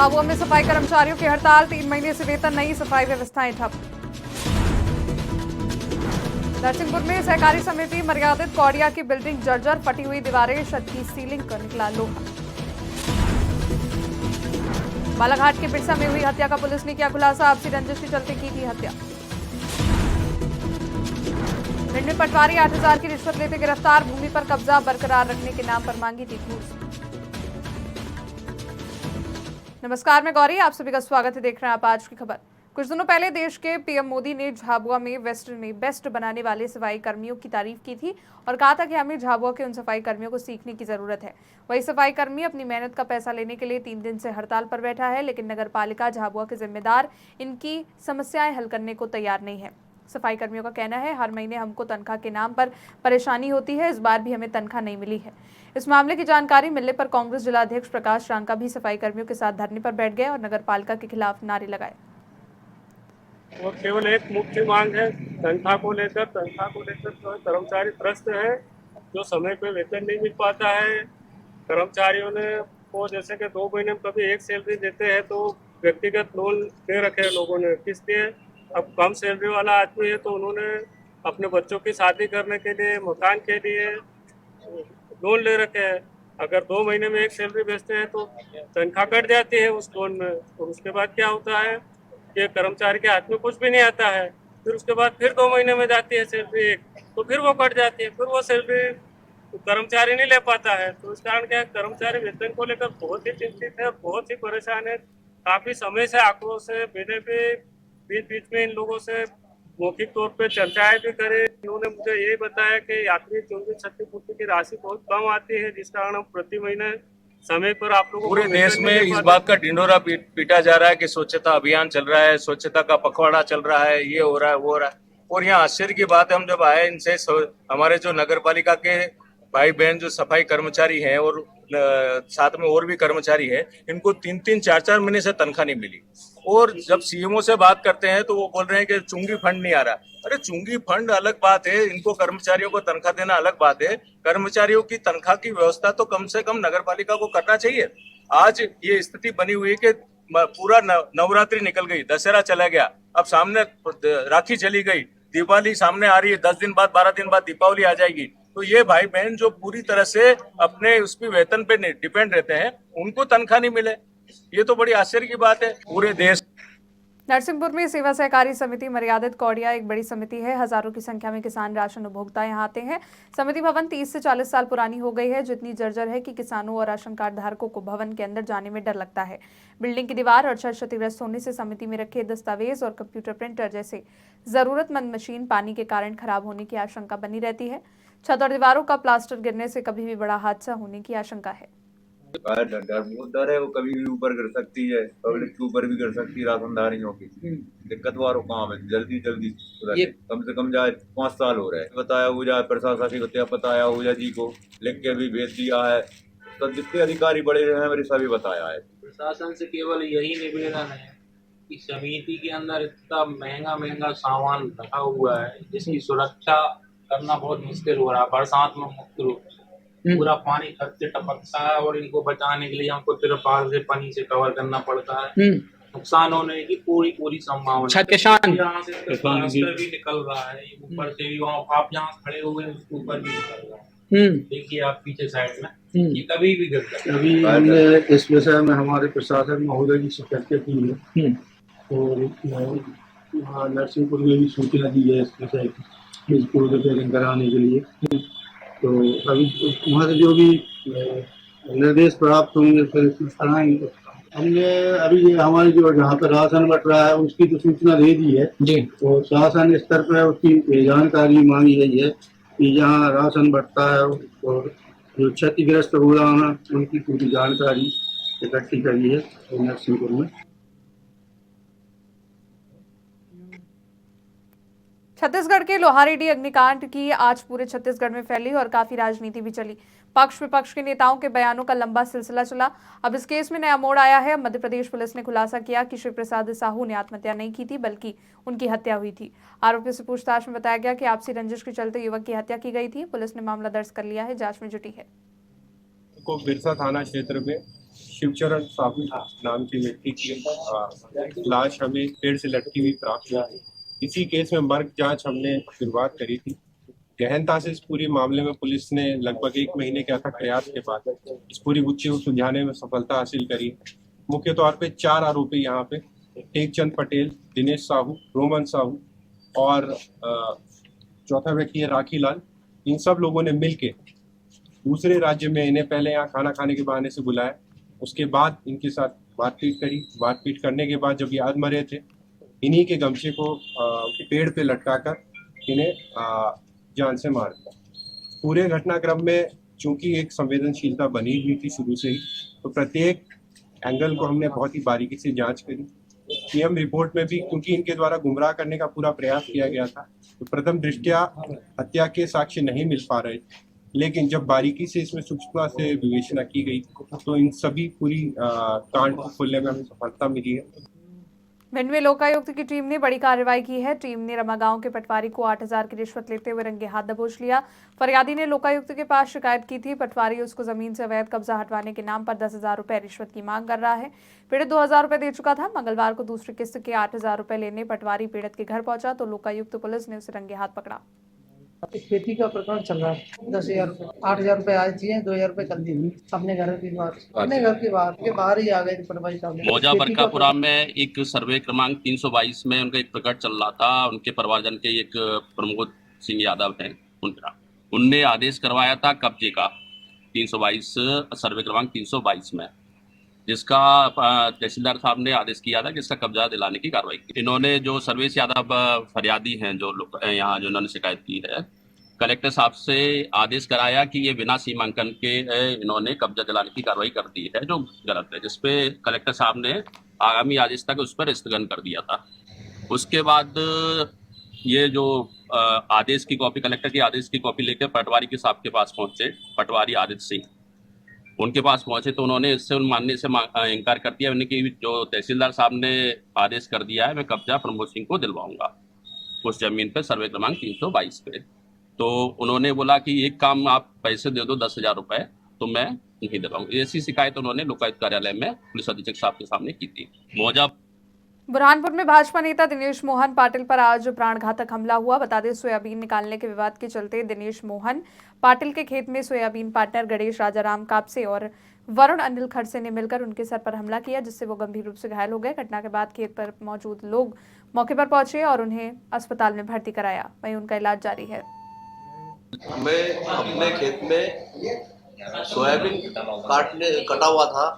झाबुआ में सफाई कर्मचारियों की हड़ताल, 3 महीने से वेतन नहीं, सफाई व्यवस्थाएं ठप। नरसिंहपुर में सहकारी समिति मर्यादित कौड़िया की बिल्डिंग जर्जर, फटी हुई दीवारें, छत की सीलिंग कर निकला लोहा। बालाघाट के बिरसा में हुई हत्या का पुलिस ने किया खुलासा, आपसी रंजिश के चलते की थी हत्या। भिंड में पटवारी 8,000 की रिश्वत लेते गिरफ्तार, भूमि पर कब्जा बरकरार रखने के नाम पर मांगी थी घूस। नमस्कार, मैं गौरी, आप सभी का स्वागत है। देख रहे हैं आप आज की खबर। कुछ दिनों पहले देश के पीएम मोदी ने झाबुआ में वेस्टर्न में बेस्ट बनाने वाले सफाई कर्मियों की तारीफ की थी और कहा था कि हमें झाबुआ के उन सफाई कर्मियों को सीखने की जरूरत है। वही सफाई कर्मी अपनी मेहनत का पैसा लेने के लिए 3 दिन से हड़ताल पर बैठा है, लेकिन नगर पालिका झाबुआ के जिम्मेदार इनकी समस्याएं हल करने को तैयार नहीं है। सफाई कर्मियों का कहना है, हर महीने हमको तनख्वाह के नाम पर परेशानी होती है, इस बार भी हमें तनख्वाह नहीं मिली है। इस मामले की जानकारी मिलने पर कांग्रेस जिलाध्यक्ष प्रकाश रांका भी सफाई कर्मियों के साथ धरने पर बैठ गए और नगर पालिका के खिलाफ नारे लगाए। वो केवल एक मुख्य मांग है, तनख्वाह को लेकर तो कर्मचारी त्रस्त है, जो समय पे वेतन नहीं मिल पाता है। कर्मचारियों ने को जैसे कि 2 महीने में कभी एक सैलरी देते हैं तो व्यक्तिगत लोन दे रखे हैं लोगों ने, किस लिए? अब कम सैलरी वाला आदमी है तो उन्होंने अपने बच्चों की शादी करने के लिए, मकान के लिए लोन ले रखे हैं। अगर 2 महीने में एक सैलरी भेजते हैं तो तनख्वाह कट जाती है उस लोन में, और उसके बाद क्या होता है कि कर्मचारी के हाथ में कुछ भी नहीं आता है। फिर उसके बाद फिर 2 महीने में जाती है सैलरी एक, तो फिर वो कट जाती है, फिर वो सैलरी कर्मचारी नहीं ले पाता है। तो इस कारण क्या है, कर्मचारी वेतन को लेकर बहुत ही चिंतित है, बहुत ही परेशान है। काफी समय से आक्रोश है, मैंने भी बीच बीच में इन लोगों से मौखिक तौर पे चर्चाएं भी करे। इन्होंने मुझे ये बताया कि यात्री चुंगी क्षतिपूर्ति की राशि बहुत कम आती है, जिस कारण हम प्रति महीने समय पर आप लोगों पूरे देश में इस बात का ढिंढोरा पीटा जा रहा है कि स्वच्छता अभियान चल रहा है, स्वच्छता का पखवाड़ा चल रहा है, ये हो रहा है, वो हो रहा है। और यहाँ आश्चर्य की बात है, हम जब आए इनसे हमारे जो नगर पालिका के भाई बहन जो सफाई कर्मचारी हैं और साथ में और भी कर्मचारी हैं, इनको 3-3, 4-4 महीने से तनख्वाह नहीं मिली। और जब सीएमओ से बात करते हैं तो वो बोल रहे हैं कि चुंगी फंड नहीं आ रहा। अरे चुंगी फंड अलग बात है, इनको कर्मचारियों को तनख्वाह देना अलग बात है। कर्मचारियों की तनख्वाह की व्यवस्था तो कम से कम नगर पालिका को करना चाहिए। आज ये स्थिति बनी हुई है कि पूरा नवरात्रि निकल गई, दशहरा चला गया, अब सामने राखी चली गई, दिवाली सामने आ रही है, 10 दिन बाद 12 दिन बाद दीपावली आ जाएगी। तो ये भाई बहन जो पूरी तरह से अपने उसकी वेतन पे डिपेंड रहते हैं, उनको तनख्वाह नहीं मिले, ये तो बड़ी आश्चर्य की बात है। पूरे देश नरसिंहपुर में सेवा सहकारी समिति मर्यादित कौड़िया एक बड़ी समिति है। हजारों की संख्या में किसान राशन उपभोक्ता यहाँ आते हैं। समिति भवन 30 से 40 साल पुरानी हो गई है, जो इतनी जर्जर है कि किसानों और राशन कार्ड धारकों को भवन के अंदर जाने में डर लगता है। बिल्डिंग की दीवार और छत क्षतिग्रस्त होने से समिति में रखे दस्तावेज और कंप्यूटर प्रिंटर जैसे जरूरतमंद मशीन पानी के कारण खराब होने की आशंका बनी रहती है। छत और दीवारों का प्लास्टर गिरने से कभी भी बड़ा हादसा होने की आशंका है। डर है, वो कभी भी ऊपर गिर सकती है, पब्लिक के ऊपर भी गिर सकती है, राशनदारियों की दिक्कत वालों काम है। जल्दी कम से कम जाए 5 साल हो रहे हैं। बताया हो जाए प्रशासनिक बताया हो जाए जी को, लिख के भी भेज दिया है, तो जितने अधिकारी बड़े हैं मेरे सभी बताया है। प्रशासन से केवल यही निवेदन है कि समिति के अंदर इतना महंगा सामान रखा हुआ है, जिसकी सुरक्षा करना बहुत मुश्किल हो रहा है। बरसात में मुख्य रूप से पूरा पानी छत से टपकता है और इनको बचाने के लिए हमको तिरपाल से पानी से कवर करना पड़ता है। नुकसान होने की पूरी संभावना। यहाँ से प्लास्टर भी निकल रहा है, ऊपर से भी वहाँ आप जहाँ खड़े हुए हैं उसके ऊपर भी निकल रहा है। देखिए आप पीछे साइड में, ये कभी भी गिर सकता है। अभी हमने इस विषय में हमारे प्रशासन महोदय की शिकायत की है और नरसिंहपुर में भी सूचना दी है इस विषय की, इसको रिपेयरिंग कराने के लिए। तो अभी वहाँ से जो भी निर्देश प्राप्त होंगे फिर कराएंगे। हमने अभी हमारी जो जहाँ पर राशन बट रहा है उसकी तो सूचना दे दी है जी, तो शासन स्तर पर उसकी जानकारी मांगी गई है कि जहाँ राशन बटता है और जो क्षतिग्रस्त गोदाम है उनकी पूरी जानकारी इकट्ठी करी है नरसिंहपुर में। छत्तीसगढ़ के लोहारेडी अग्निकांड की आज पूरे छत्तीसगढ़ में फैली और काफी राजनीति भी चली। पक्ष विपक्ष के नेताओं के बयानों का लंबा सिलसिला चला। अब इस केस में नया मोड़ आया है। मध्य प्रदेश पुलिस ने खुलासा किया कि श्री प्रसाद साहू ने आत्महत्या नहीं की थी, बल्कि उनकी हत्या हुई थी। आरोपियों से पूछताछ में बताया गया कि आपसी रंजिश के चलते युवक की हत्या की गई थी। पुलिस ने मामला दर्ज कर लिया है, जांच में जुटी है। को बिरसा थाना क्षेत्र में शिवचरण साहू नाम की व्यक्ति की लाश हमें पेड़ से लटकी हुई प्राप्त हुई। इसी केस में मर्ग जांच हमने शुरुआत करी थी। गहनता से इस पूरे मामले में पुलिस ने लगभग 1 महीने के अथक प्रयास के बाद इस पूरी गुत्थी को सुलझाने में सफलता हासिल करी। मुख्य तौर पे 4 आरोपी यहाँ पे टेकचंद पटेल, दिनेश साहू, रोमन साहू और चौथा व्यक्ति है राखी लाल। इन सब लोगों ने मिलके दूसरे राज्य में इन्हें पहले यहाँ खाना खाने के बहाने से बुलाया, उसके बाद इनके साथ मारपीट करी। मारपीट करने के बाद जब ये आधमरे थे, इन्हीं के गमछे को पेड़ पे लटकाकर इन्हें जान से मार दिया। पूरे घटनाक्रम में चूंकि एक संवेदनशीलता बनी हुई थी शुरू से ही, तो प्रत्येक एंगल को हमने बहुत ही बारीकी से जांच करी। पीएम रिपोर्ट में भी क्योंकि इनके द्वारा गुमराह करने का पूरा प्रयास किया गया था, तो प्रथम दृष्टया हत्या के साक्ष्य नहीं मिल पा रहे, लेकिन जब बारीकी से इसमें सूक्ष्मता से विवेचना की गई तो इन सभी पूरी कांड को खोलने में हमें सफलता मिली है। भिंड में लोकायुक्त की टीम ने बड़ी कार्रवाई की है। टीम ने रमा गांव के पटवारी को 8,000 की रिश्वत लेते हुए रंगे हाथ दबोच लिया। फरियादी ने लोकायुक्त के पास शिकायत की थी। पटवारी उसको जमीन से अवैध कब्जा हटवाने के नाम पर 10,000 रुपए रिश्वत की मांग कर रहा है। पीड़ित 2,000 रुपए दे चुका था। मंगलवार को दूसरी किस्त के 8,000 रुपए लेने पटवारी पीड़ित के घर पहुंचा तो लोकायुक्त पुलिस ने उसे रंगे हाथ पकड़ा। खेती का प्रकरण चल रहा है। 10,000 रुपए, 8,000 रुपए आज दिए, 2,000 रुपए कल दिए। अपने घर की बात, अपने घर की बात के बाहर ही आ गए थे पटवारी साहब। मौजा बरकापुरा में एक सर्वे क्रमांक 322 में उनका एक प्रकरण चल रहा था। उनके परिवारजन के एक प्रमोद सिंह यादव हैं, उनने आदेश करवाया था कब्जे का 322 सर्वे क्रमांक 322 में, जिसका तहसीलदार साहब ने आदेश किया था कि इसका कब्जा दिलाने की कार्रवाई की। इन्होंने जो सर्वेश यादव फरियादी हैं, जो यहाँ जो इन्होंने शिकायत की है, कलेक्टर साहब से आदेश कराया कि ये बिना सीमांकन के इन्होंने कब्जा दिलाने की कार्रवाई कर दी है, जो गलत है, जिसपे कलेक्टर साहब ने आगामी आदेश तक उस पर स्थगन कर दिया था। उसके बाद ये जो आदेश की कॉपी, कलेक्टर की आदेश की कॉपी लेकर पटवारी के साहब के पास पहुंचे, पटवारी आदित्य सिंह, उनके पास पहुंचे तो उन्होंने इससे मानने से इनकार कर दिया। उनकी जो तहसीलदार साहब ने आदेश कर दिया है, मैं कब्जा प्रमोद सिंह को दिलवाऊंगा उस जमीन पे सर्वे क्रमांक 322 पे। तो उन्होंने बोला कि एक काम आप पैसे दे दो 10,000 रुपए, तो मैं नहीं दिलवाऊंगा। ऐसी शिकायत उन्होंने लोकायुक्त कार्यालय में पुलिस अधीक्षक साहब के सामने की थी। मौजा बुरहानपुर में भाजपा नेता दिनेश मोहन पाटिल पर आज प्राणघातक हमला हुआ। बता दें, सोयाबीन निकालने के विवाद के चलते दिनेश मोहन पाटिल के खेत में सोयाबीन पार्टनर गणेश राजाराम कापसे और वरुण अनिल खड़से ने मिलकर उनके सर पर हमला किया, जिससे वो गंभीर रूप से घायल हो गए। घटना के बाद खेत पर मौजूद लोग मौके पर पहुंचे और उन्हें अस्पताल में भर्ती कराया। वहीं उनका इलाज जारी है। मैं अपने खेत में सोयाबीन कटा हुआ था।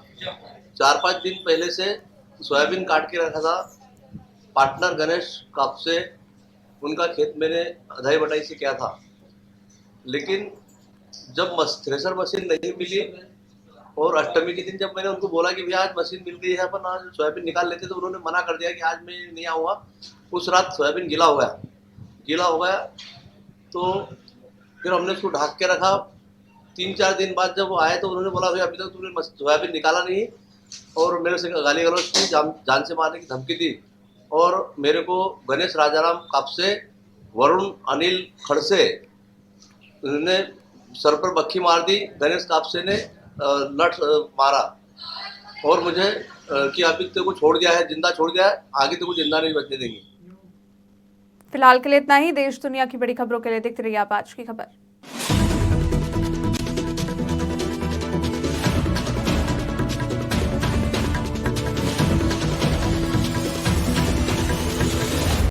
4-5 दिन पहले से सोयाबीन काट के रखा था। पार्टनर गणेश कापसे, उनका खेत मैंने अधाई बटाई से किया था, लेकिन जब थ्रेशर मशीन नहीं मिली और अष्टमी के दिन जब मैंने उनको बोला कि भैया आज मशीन मिल गई है, अपन आज सोयाबीन निकाल लेते, तो उन्होंने मना कर दिया कि आज मैं नहीं आऊँगा। उस रात सोयाबीन गीला हो गया। तो फिर हमने उसको ढक के रखा। 3-4 दिन बाद जब वो आए तो उन्होंने बोला भैया अभी तक तुमने सोयाबीन निकाला नहीं, और मेरे से गाली गलौज की, जान से मारने की धमकी दी। और मेरे को गणेश राजाराम कापसे, वरुण अनिल खड़से ने सर पर बक्खी मार दी। गणेश कापसे ने लठ मारा और मुझे कि अभी तेरे को छोड़ दिया है, जिंदा छोड़ दिया है, आगे तेरे को जिंदा नहीं बचने देंगे। फिलहाल के लिए इतना ही। देश दुनिया की बड़ी खबरों के लिए देखते रहिए आप आज की खबर।